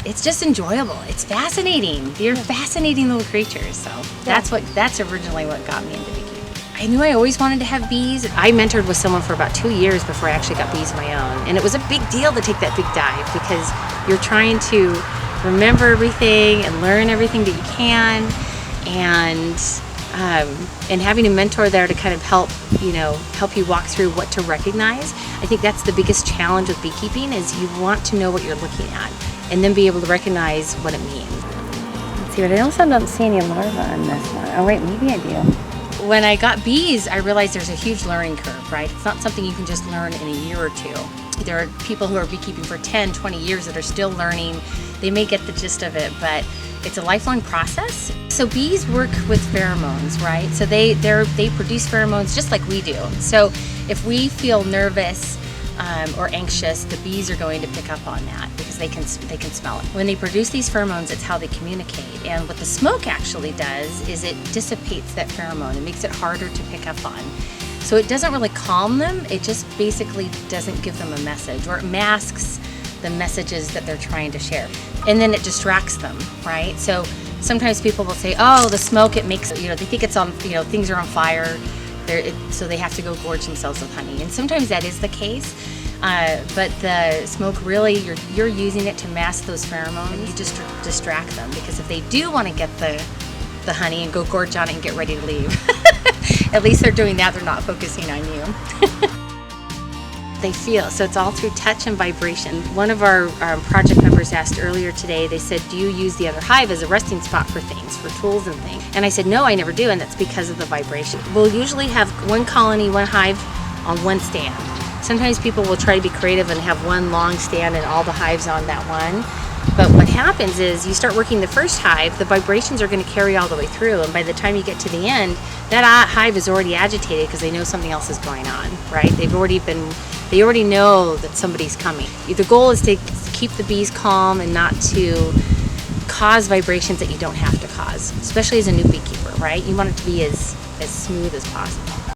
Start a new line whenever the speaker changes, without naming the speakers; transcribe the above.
it's just enjoyable. It's fascinating. They're fascinating little creatures. So that's originally what got me into beekeeping. I knew I always wanted to have bees. I mentored with someone for about 2 years before I actually got bees of my own. And it was a big deal to take that big dive because you're trying to remember everything and learn everything that you can. And having a mentor there to kind of help you walk through what to recognize. I think that's the biggest challenge with beekeeping is you want to know what you're looking at and then be able to recognize what it means.
Let's see, but I also don't see any larvae on this one. Oh wait, maybe I do.
When I got bees, I realized there's a huge learning curve, right? It's not something you can just learn in a year or two. There are people who are beekeeping for 10, 20 years that are still learning. They may get the gist of it, but it's a lifelong process. So bees work with pheromones, right? So they produce pheromones just like we do. So if we feel nervous or anxious, the bees are going to pick up on that because they can smell it. When they produce these pheromones, it's how they communicate. And what the smoke actually does is it dissipates that pheromone. It makes it harder to pick up on. So it doesn't really calm them. It just basically doesn't give them a message, or it masks the messages that they're trying to share. And then it distracts them, right? So sometimes people will say, oh, the smoke, it makes, they think it's on, things are on fire, so they have to go gorge themselves with honey. And sometimes that is the case, but the smoke really, you're using it to mask those pheromones, and you just distract them, because if they do want to get the honey and go gorge on it and get ready to leave, at least they're doing that, they're not focusing on you. They feel, so it's all through touch and vibration. One of our project members asked earlier today, they said, do you use the other hive as a resting spot for things, for tools and things? And I said, no, I never do, and that's because of the vibration. We'll usually have one colony, one hive on one stand. Sometimes people will try to be creative and have one long stand and all the hives on that one. But what happens is you start working the first hive, the vibrations are going to carry all the way through, and by the time you get to the end, that hive is already agitated because they know something else is going on, right? They already know that somebody's coming. The goal is to keep the bees calm and not to cause vibrations that you don't have to cause, especially as a new beekeeper, right? You want it to be as smooth as possible.